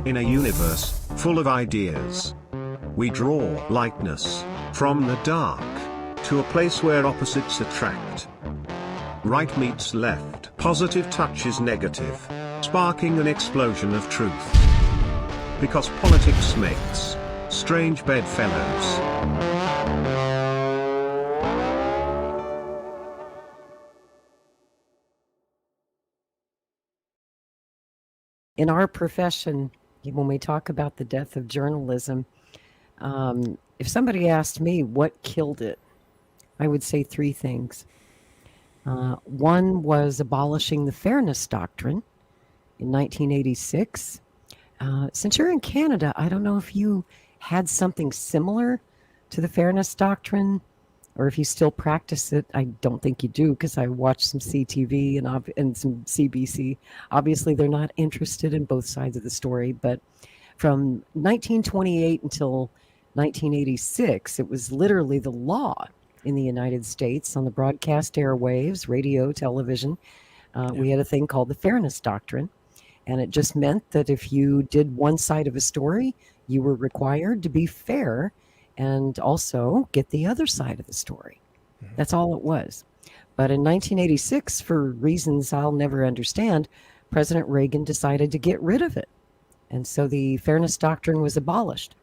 In a universe full of ideas, we draw lightness from the dark to a place where opposites attract. Right meets left, positive touches negative, sparking an explosion of truth. Because politics makes strange bedfellows. In our profession, when we talk about the death of journalism, if somebody asked me what killed it, I would say three things. One was abolishing the Fairness Doctrine in 1986. Since you're in Canada, I don't know if you had something similar to the Fairness Doctrine, or if you still practice it. I don't think you do, because I watched some CTV and some CBC. Obviously, they're not interested in both sides of the story, but from 1928 until 1986, it was literally the law in the United States on the broadcast airwaves, radio, television. We had a thing called the Fairness Doctrine, and it just meant that if you did one side of a story, you were required to be fair and also get the other side of the story. That's all it was. But in 1986, for reasons I'll never understand, President Reagan decided to get rid of it. And so the Fairness Doctrine was abolished.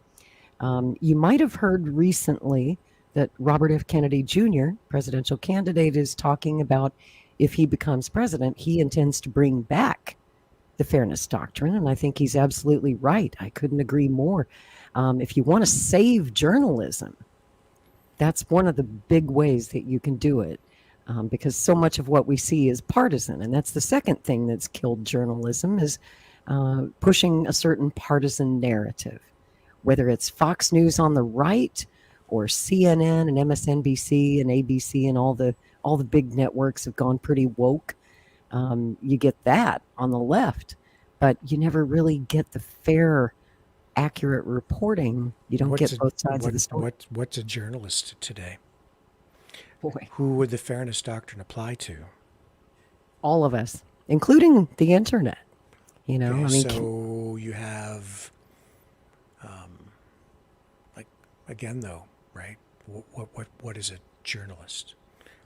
You might have heard recently that Robert F. Kennedy Jr., presidential candidate, is talking about if he becomes president, he intends to bring back the Fairness Doctrine. And I think he's absolutely right. I couldn't agree more. If you want to save journalism, that's one of the big ways that you can do it, because so much of what we see is partisan. And that's the second thing that's killed journalism, is pushing a certain partisan narrative, whether it's Fox News on the right or CNN and MSNBC and ABC and all the big networks have gone pretty woke. You get that on the left, but you never really get the fair, accurate reporting. You don't get both sides of the story. What's a journalist today? Boy. Who would the Fairness Doctrine apply to? All of us, including the internet. You know, Okay, I mean, so you have, like, again though, right? What is a journalist?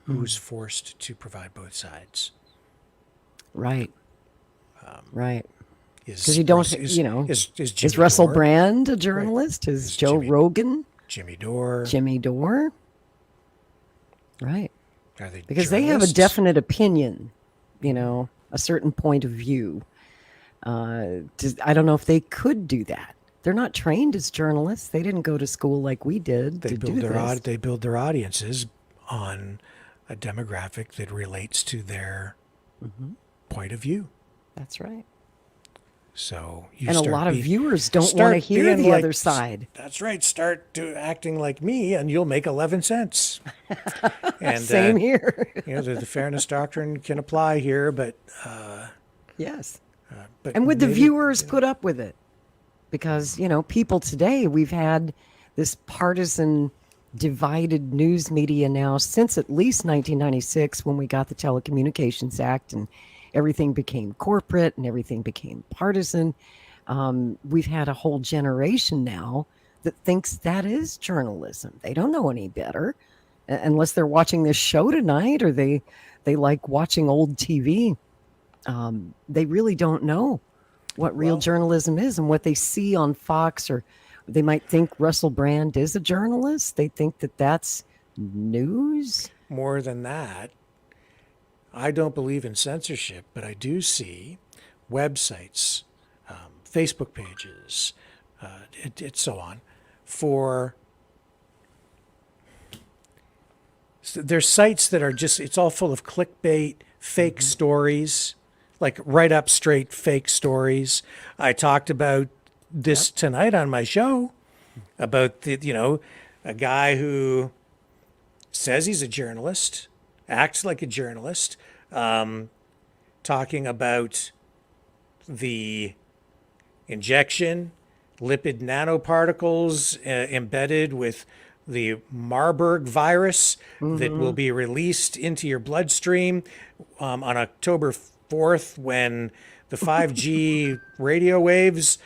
Who's forced to provide both sides? right, right. Is Because you don't, is is Jimmy Russell Dore? Brand a journalist? Is Joe Rogan? Jimmy Dore? Jimmy Dore? Right. Are they Because they have a journalists? definite opinion, a certain point of view. I don't know if they could do that. They're not trained as journalists. They didn't go to school like we did They to build do their this. they build their audiences on a demographic that relates to their point of view. That's right. So you And a start lot of be- viewers don't want to start hear being the like- other side. That's right. Start acting like me, and you'll make 11 cents. And Same here. the Fairness Doctrine can apply here, but Yes. but And would the maybe- viewers put up with it? Because, people today, we've had this partisan divided news media now since at least 1996, when we got the Telecommunications Act and everything became corporate and everything became partisan. We've had a whole generation now that thinks that is journalism. They don't know any better unless they're watching this show tonight, or they like watching old TV. They really don't know what real journalism is and what they see on Fox, or they might think Russell Brand is a journalist. They think that that's news. More than that, I don't believe in censorship, but I do see websites, Facebook pages, so on, there's sites that are it's all full of clickbait, fake stories, like right up straight fake stories. I talked about this tonight on my show about a guy who says he's a journalist, acts like a journalist, talking about the injection, lipid nanoparticles embedded with the Marburg virus that will be released into your bloodstream on October 4th, when the 5G radio waves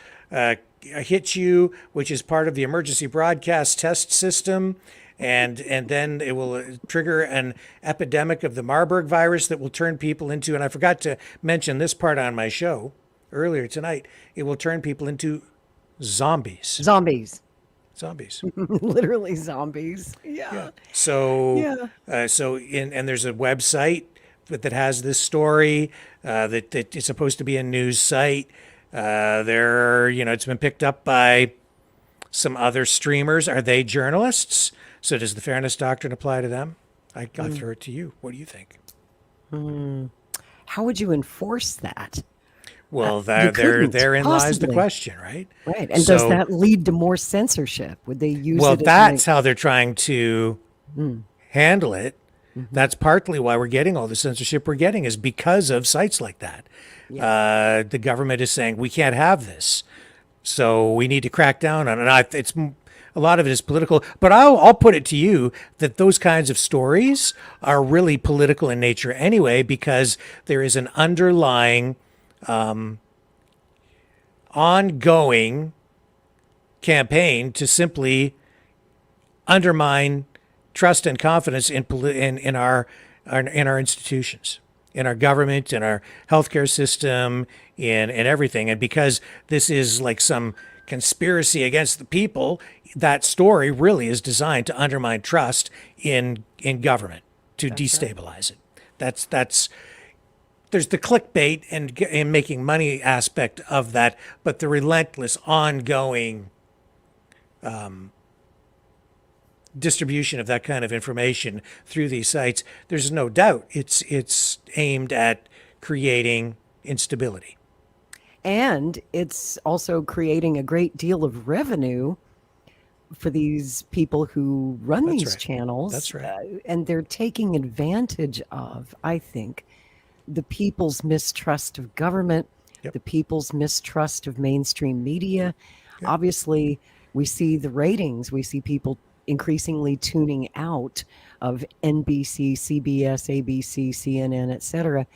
hit you, which is part of the emergency broadcast test system. And then it will trigger an epidemic of the Marburg virus that will turn people into, and I forgot to mention this part on my show earlier tonight, it will turn people into zombies. Zombies. Zombies. Literally zombies. Yeah. So, and there's a website that has this story that it's supposed to be a news site. It's been picked up by some other streamers. Are they journalists? So does the Fairness Doctrine apply to them? I throw it to you. What do you think? How would you enforce that? Well, therein lies the question, right? Right. And does that lead to more censorship? Would they use it? Well, that's how they're trying to handle it. That's partly why we're getting all the censorship we're getting, is because of sites like that. Yeah. The government is saying we can't have this, so we need to crack down on it. It's a lot of it is political, but I'll put it to you that those kinds of stories are really political in nature anyway, because there is an underlying ongoing campaign to simply undermine trust and confidence in our institutions, in our government, in our healthcare system, in everything. And because this is like some conspiracy against the people, that story really is designed to undermine trust in government, to destabilize it. That's there's the clickbait and making money aspect of that, but the relentless, ongoing distribution of that kind of information through these sites, there's no doubt it's aimed at creating instability. And it's also creating a great deal of revenue for these people who run these channels. That's right. And they're taking advantage of, I think, the people's mistrust of government, the people's mistrust of mainstream media. Obviously, we see the ratings. We see people increasingly tuning out of NBC, CBS, ABC, CNN, etc.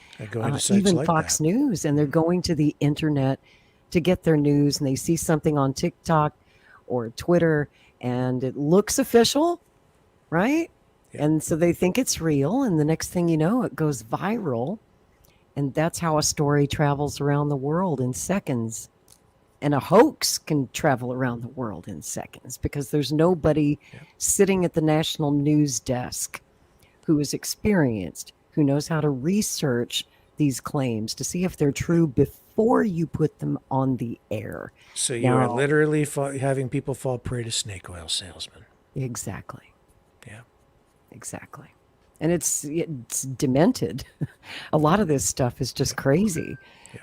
Even like Fox News, and they're going to the internet to get their news, and they see something on TikTok or Twitter, and it looks official, right? And so they think it's real, and the next thing you know, it goes viral, and that's how a story travels around the world in seconds. And a hoax can travel around the world in seconds, because there's nobody sitting at the national news desk who is experienced, who knows how to research these claims to see if they're true before you put them on the air. So you are literally having people fall prey to snake oil salesmen. Exactly. Yeah. Exactly. And it's demented. A lot of this stuff is just crazy.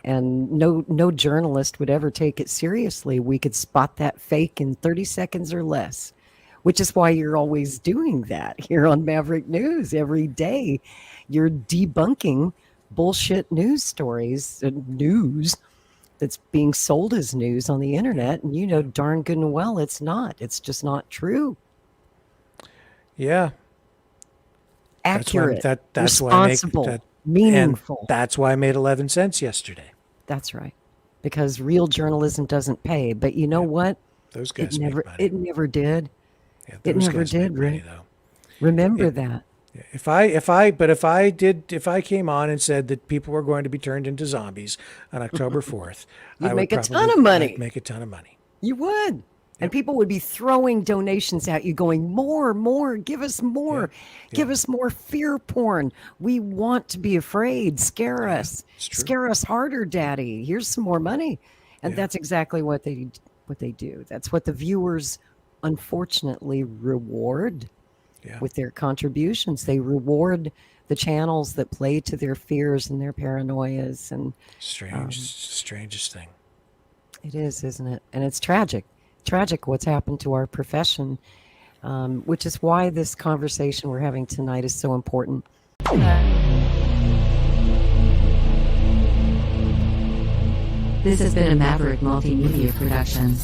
And no journalist would ever take it seriously. We could spot that fake in 30 seconds or less, which is why you're always doing that here on Maverick News. Every day you're debunking bullshit news stories, news that's being sold as news on the internet. And you know darn good and well it's not. It's just not true. Yeah. Accurate, that's responsible, meaningful. And that's why I made 11 cents yesterday. That's right. Because real journalism doesn't pay. But you know what? Those guys make money. It never did. Yeah, it never did, right? Remember that. If I came on and said that people were going to be turned into zombies on October 4th, You'd make a ton of money. I'd make a ton of money. You would. And people would be throwing donations at you going, more, give us more, give us more fear porn. We want to be afraid. Scare us. Scare us harder, Daddy. Here's some more money. And that's exactly what they do. That's what the viewers, unfortunately, reward with their contributions. They reward the channels that play to their fears and their paranoias. And strangest thing. It is, isn't it? And it's tragic. Tragic what's happened to our profession, which is why this conversation we're having tonight is so important. This has been a Maverick Multimedia production.